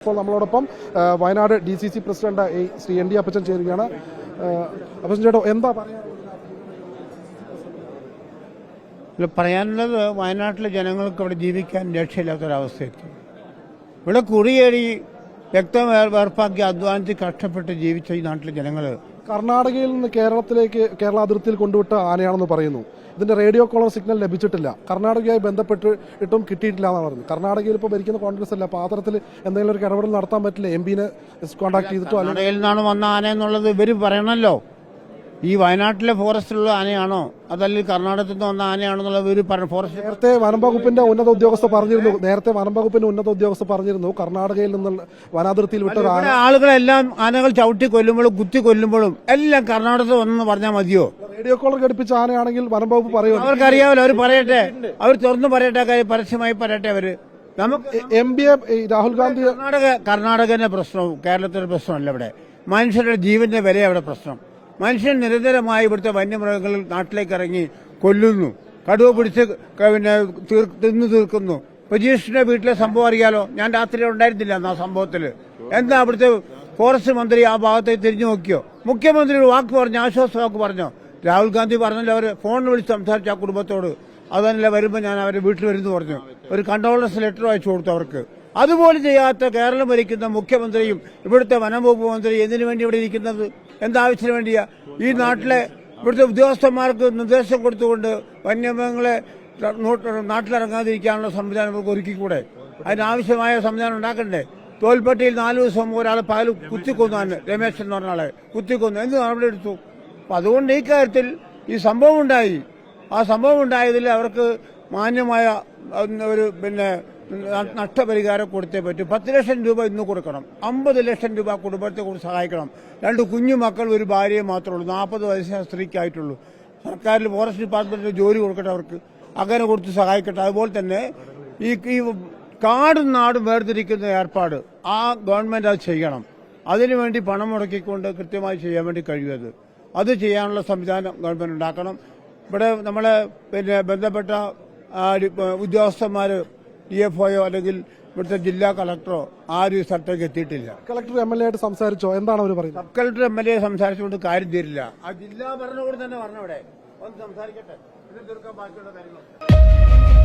ഇപ്പോൾ നമ്മളോടൊപ്പം Wayanad DCC president Shri ND അപ്പച്ചൻ ചേരുകയാണ്. അപ്പച്ചൻ ചേട്ടോ, എന്താ പറയാനുള്ളത്? വയനാട്ടിലെ ജനങ്ങൾക്ക് ഇവിടെ ജീവിക്കാൻ രക്ഷയില്ലാത്തൊരവസ്ഥയെത്തി. ഇവിടെ കുടിയേറി രക്തം വേർപ്പാക്കി അധ്വാനിച്ച് കഷ്ടപ്പെട്ട് ജീവിച്ച ഈ നാട്ടിലെ ജനങ്ങൾ കർണാടകയിൽ നിന്ന് കേരള അതിർത്തിയിൽ കൊണ്ടുവിട്ട ആനയാണെന്ന് പറയുന്നു. ഇതിന്റെ റേഡിയോ കോളർ സിഗ്നൽ ലഭിച്ചിട്ടില്ല. കർണാടകയുമായി ബന്ധപ്പെട്ടിട്ടും കിട്ടിയിട്ടില്ല എന്നാണ് പറയുന്നത്. കർണാടകയിൽ ഇപ്പോൾ ഭരിക്കുന്ന കോൺഗ്രസ് അല്ല. അപ്പോൾ ആ തരത്തിൽ എന്തെങ്കിലും ഒരു ഇടപെടൽ നടത്താൻ പറ്റില്ല? MP-നെ കോൺടാക്ട് ചെയ്തിട്ടോ? കർണാടകയിൽ നിന്നാണ് വന്ന ആന എന്നുള്ളത് ഇവർ പറയണമല്ലോ. ഈ വയനാട്ടിലെ ഫോറസ്റ്റിലുള്ള ആനയാണോ അതല്ലെങ്കിൽ കർണാടകത്തിൽ നിന്ന് വന്ന ആനയാണെന്നുള്ള ഒരു ഫോറസ്റ്റ് നേരത്തെ വനം വകുപ്പിന്റെ ഉന്നത ഉദ്യോഗസ്ഥർ പറഞ്ഞിരുന്നു കർണാടകയിൽ നിന്നുള്ള വനാതിർത്തിയിൽ വിട്ട ആളുകളെല്ലാം ആനകൾ ചവിട്ടി കൊല്ലുമ്പോഴും കുത്തി കൊല്ലുമ്പോഴും എല്ലാം കർണാടകത്തിൽ വന്നെന്ന് പറഞ്ഞാൽ മതിയോ? റേഡിയോ കോളർ ഘടിപ്പിച്ച ആനയാണെങ്കിൽ വനം വകുപ്പ് പറയുമോ? അവർക്കറിയാമല്ലോ, അവർ പറയട്ടെ, അവർ തുറന്നു പറയട്ടെ, പരസ്യമായി പറയട്ടെ. അവര് നമുക്ക് രാഹുൽ ഗാന്ധി കർണാടകന്റെ പ്രശ്നവും കേരളത്തിന്റെ പ്രശ്നമല്ല. ഇവിടെ മനുഷ്യരുടെ ജീവന്റെ വില അവിടെ പ്രശ്നം. മനുഷ്യൻ നിരന്തരമായി ഇവിടുത്തെ വന്യമൃഗങ്ങൾ നാട്ടിലേക്ക് ഇറങ്ങി കൊല്ലുന്നു, കടുവ പിടിച്ച് തിന്നു തീർക്കുന്നു. പ്രജീഷിന്റെ വീട്ടിലെ സംഭവം അറിയാലോ. ഞാൻ രാത്രി ഉണ്ടായിരുന്നില്ല ആ സംഭവത്തില്. എന്താ അവിടുത്തെ ഫോറസ്റ്റ് മന്ത്രി ആ ഭാഗത്തേക്ക് തിരിഞ്ഞു നോക്കിയോ? മുഖ്യമന്ത്രി ഒരു വാക്ക് പറഞ്ഞു, ആശ്വാസ വാക്ക് പറഞ്ഞോ? രാഹുൽ ഗാന്ധി പറഞ്ഞല്ലോ, അവർ ഫോണിൽ വിളിച്ച് സംസാരിച്ച ആ കുടുംബത്തോട്. അതല്ല, വരുമ്പോൾ ഞാൻ അവരുടെ വീട്ടിൽ വരുന്നു പറഞ്ഞു. ഒരു കണ്ടോളൻസ് ലെറ്റർ അയച്ചു കൊടുത്തു അവർക്ക്. അതുപോലും ചെയ്യാത്ത കേരളം ഭരിക്കുന്ന മുഖ്യമന്ത്രിയും ഇവിടുത്തെ വനംവകുപ്പ് മന്ത്രി എന്തിനു വേണ്ടി ഇവിടെ ഇരിക്കുന്നത്? എന്താവശ്യത്തിന് വേണ്ടിയാ? ഈ നാട്ടിലെ ഇവിടുത്തെ ഉദ്യോഗസ്ഥന്മാർക്ക് നിർദ്ദേശം കൊടുത്തുകൊണ്ട് വന്യമൃഗങ്ങളെ നാട്ടിലിറങ്ങാതിരിക്കാനുള്ള സംവിധാനം നമുക്ക് ഒരുക്കിക്കൂടെ? അതിനാവശ്യമായ സംവിധാനം ഉണ്ടാക്കണ്ടേ? തോൽപ്പെട്ടിയിൽ 4 ദിവസം മുമ്പ് ഒരാളെ പകൽ കുത്തിക്കൊന്നു, രമേശൻ എന്ന് പറഞ്ഞ ആളെ കുത്തിക്കൊന്നു. എന്ത് നടപടി എടുത്തു? അപ്പൊ അതുകൊണ്ട് ഈ കാര്യത്തിൽ ഈ സംഭവം ഉണ്ടായി. ആ സംഭവം ഉണ്ടായതിൽ അവർക്ക് മാന്യമായ ഒരു നഷ്ടപരിഹാരം കൊടുത്തേ പറ്റൂ. 10 ലക്ഷം രൂപ ഇന്ന് കൊടുക്കണം. 50 ലക്ഷം രൂപ കുടുംബത്തെ കൂടി സഹായിക്കണം. 2 കുഞ്ഞു മക്കൾ, ഒരു ഭാര്യയെ മാത്രമേ ഉള്ളൂ. 40 വയസ്സായ സ്ത്രീക്കായിട്ടുള്ളൂ. സർക്കാരിൽ ഫോറസ്റ്റ് ഡിപ്പാർട്ട്മെന്റിൽ ജോലി കൊടുക്കട്ടെ അവർക്ക്, അങ്ങനെ കൊടുത്ത് സഹായിക്കട്ടെ. അതുപോലെ തന്നെ ഈ കാടും നാടും വേർതിരിക്കുന്ന ഏർപ്പാട് ആ ഗവൺമെന്റ് അത് ചെയ്യണം. അതിനുവേണ്ടി പണം മുടക്കിക്കൊണ്ട് കൃത്യമായി ചെയ്യാൻ വേണ്ടി കഴിയുന്നത് അത് ചെയ്യാനുള്ള സംവിധാനം ഗവൺമെന്റ് ഉണ്ടാക്കണം. ഇവിടെ നമ്മളെ ബന്ധപ്പെട്ട ഉദ്യോഗസ്ഥന്മാർ DFO അല്ലെങ്കിൽ ഇവിടുത്തെ ജില്ലാ കളക്ടറോ ആരും സ്ഥലത്തേക്ക് എത്തിയിട്ടില്ല. കളക്ടർ MLA ആയിട്ട് സംസാരിച്ചോ? എന്താണ് അവർ പറയുന്നത്? സബ് കളക്ടർ MLA സംസാരിച്ചുകൊണ്ട് കാര്യം തീരില്ല. ആ ജില്ലാ ഭരണകൂടം തന്നെ പറഞ്ഞവിടെ ഒന്ന് സംസാരിക്കട്ടെ, തീർക്കാൻ ബാക്കിയുള്ള കാര്യങ്ങൾ.